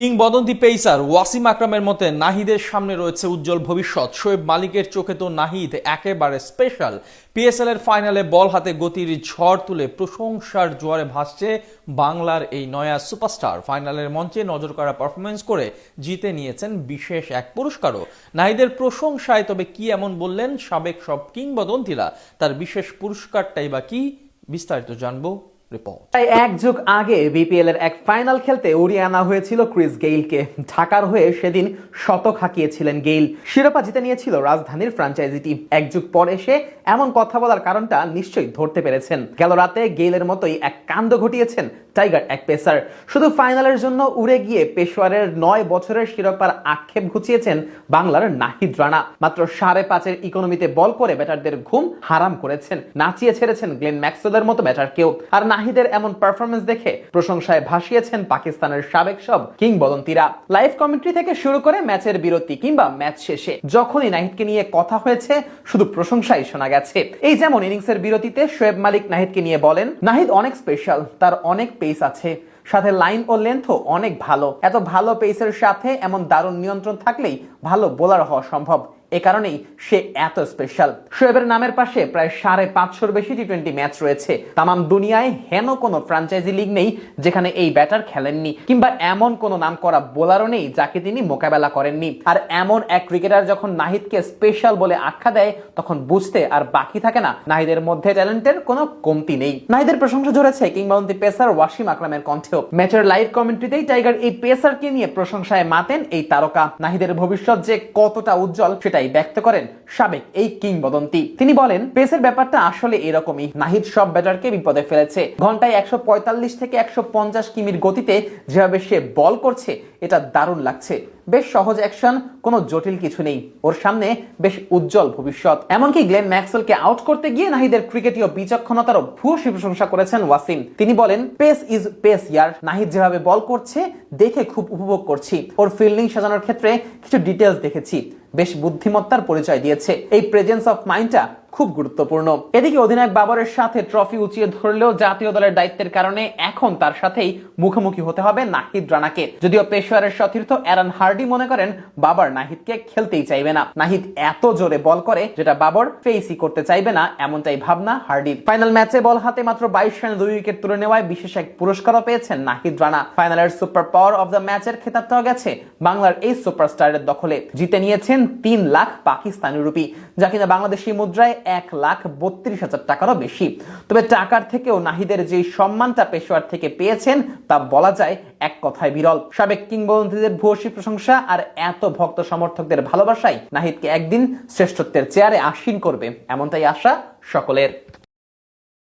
কিংবদন্তি পেসার ওয়াসিম আকরামের মতে নাহিদের সামনে রয়েছে উজ্জ্বল ভবিষ্যৎ। শোয়েব মালিকের চোখে তো নাহিদ একেবারে স্পেশাল। পিএসএল এর ফাইনালে বল হাতে গতির ঝড় তুলে প্রশংসার জোয়ারে ভাসছে বাংলার এই নয়া সুপারস্টার। ফাইনালের মঞ্চে নজর কাড়া পারফরমেন্স করে জিতে নিয়েছেন বিশেষ এক পুরস্কারও। নাহিদের প্রশংসায় তবে কি এমন বললেন সাবেক সব কিংবদন্তিরা, তার বিশেষ পুরস্কারটাই বা কি, বিস্তারিত জানবো রিপোর্ট। তাই এক যুগ আগে বিপিএল এর এক ফাইনাল খেলতে উড়িয়ে আনা হয়েছিল ক্রিস গেইলকে। ঢাকার হয়ে সেদিন শতক হাঁকিয়েছিলেন গেইল, শিরোপা জিতে নিয়েছিল রাজধানীর ফ্র্যাঞ্চাইজিটি। এক যুগ পর এসে এমন কথা বলার কারণটা নিশ্চয়ই ধরতে পেরেছেন। গেল রাতে গেইলের মতোই এক কাণ্ড ঘটিয়েছেন টাইগার এক পেসার। শুধু ফাইনালের জন্য উড়ে গিয়ে পেশোয়ারের 9 বছরের শিরোপার আক্ষেপ ঘুচিয়েছেন বাংলার নাহিদ রানা। মাত্র 5.5 ইকোনমিতে বল করে ব্যাটারদের ঘুম হারাম করেছেন, নাচিয়ে ছেড়েছেন গ্লেন ম্যাক্সওয়েলের মতো ব্যাটারকেও। আর নাহিদের এমন পারফরমেন্স দেখে প্রশংসায় ভাসিয়েছেন পাকিস্তানের সাবেক সব কিংবদন্তিরা। লাইভ কমেন্ট্রি থেকে শুরু করে ম্যাচের বিরতি কিংবা ম্যাচ শেষে যখনই নাহিদকে নিয়ে কথা হয়েছে শুধু প্রশংসাই শোনা গেছে। এই যেমন ইনিংসের বিরতিতে শোয়েব মালিক নাহিদকে নিয়ে বলেন, নাহিদ অনেক স্পেশাল, তার অনেক পেস আছে, সাথে লাইন ও লেন্থও অনেক ভালো। এত ভালো পেসের সাথে এমন দারুণ নিয়ন্ত্রণ থাকলেই ভালো বোলার হওয়া সম্ভব। এ কারণেই সে এত স্পেশাল। শোয়েবের নামের পাশে প্রায় 550 বেশি টি20 ম্যাচ রয়েছে। তামাম দুনিয়ায় হেন কোনো ফ্র্যাঞ্চাইজি লিগ নেই যেখানে এই ব্যাটার খেলেননি, কিংবা এমন কোনো নাম করা বোলারও নেই যাকে তিনি মোকাবেলা করেননি। আর এমন এক ক্রিকেটার যখন নাহিদকে স্পেশাল বলে আখ্যা দেয় তখন বুঝতে আর বাকি থাকে না নাহিদের মধ্যে ট্যালেন্টের কোনো কমতি নেই। নাহিদের প্রশংসা ঝরেছে কিংবদন্তি পেসার ওয়াসিম আকরামের কণ্ঠেও। ম্যাচের লাইভ কমেন্ট্রিতেই টাইগার এই পেসারকে নিয়ে প্রশংসায় মাতেন এই তারকা। নাহিদের ভবিষ্যৎ যে কতটা উজ্জ্বল সেটা ব্যক্ত করেন সাবেক এই কিংবদন্তি। তিনি বলেন, পেসের ব্যাপারটা আসলে এরকমই। নাহিদ সব ব্যাটারকে বিপদে ফেলেছে। ঘন্টায় 145 থেকে 150 কিমির গতিতে যেভাবে সে বল করছে এটা দারুণ লাগছে। বেশ সহজ অ্যাকশন, কোনো জটিল কিছু নেই। ওর সামনে বেশ উজ্জ্বল ভবিষ্যৎ। এমনকি গ্লেন ম্যাক্সওয়েলকে আউট করতে গিয়ে নাহিদের ক্রিকেটীয় বিচক্ষণতারও ভূয়সী প্রশংসা করেছেন ওয়াসিম। তিনি বলেন, পেস ইজ পেস ইয়ার। নাহিদ যেভাবে বল করছে দেখে খুব উপভোগ করছি। ওর ফিল্ডিং সাজানোর ক্ষেত্রে কিছু ডিটেলস দেখেছি, বেশ বুদ্ধিমত্তার পরিচয় দিয়েছে। এই প্রেজেন্স অফ মাইন্ডটা খুব গুরুত্বপূর্ণ। এদিকে অধিনায়ক বাবরের সাথে ট্রফি উঁচিয়ে ধরলেও জাতীয় দলের দায়িত্বের কারণে এখন তার সাথেই মুখোমুখি হতে হবে নাহিদ রানাকে। যদিও পেশোয়ারের সতীর্থ অ্যারন হার্ডি মনে করেন বাবর নাহিদকে খেলতেই চাইবে না। নাহিদ এত জোরে বল করে যেটা বাবর ফেসই করতে চাইবে না, এমনটাই ভাবনা হার্ডির। ফাইনাল ম্যাচে বল হাতে মাত্র 22 রানে 2 উইকেট তুলে নেওয়ায় বিশেষ এক পুরস্কারও পেয়েছেন নাহিদ রানা। ফাইনালের সুপার পাওয়ার অফ দ্য ম্যাচের খেতাবটাও গেছে বাংলার এই সুপারস্টারের দখলে। জিতে নিয়েছেন 3 লাখ পাকিস্তানি রুপি, যা কিনা বাংলাদেশি মুদ্রায় 1,32,000 টাকারও বেশি। তবে টাকার থেকেও নাহিদের যে সম্মানটা পেশোয়ার থেকে পেয়েছেন তা বলা যায় এক কথায় বিরল। সাবেক কিংবদন্তিদের ভূয়সী প্রশংসা আর এত ভক্ত সমর্থকদের ভালোবাসাই নাহিদকে একদিন শ্রেষ্ঠত্বের চেয়ারে আসীন করবে, এমনটাই আশা সকলের।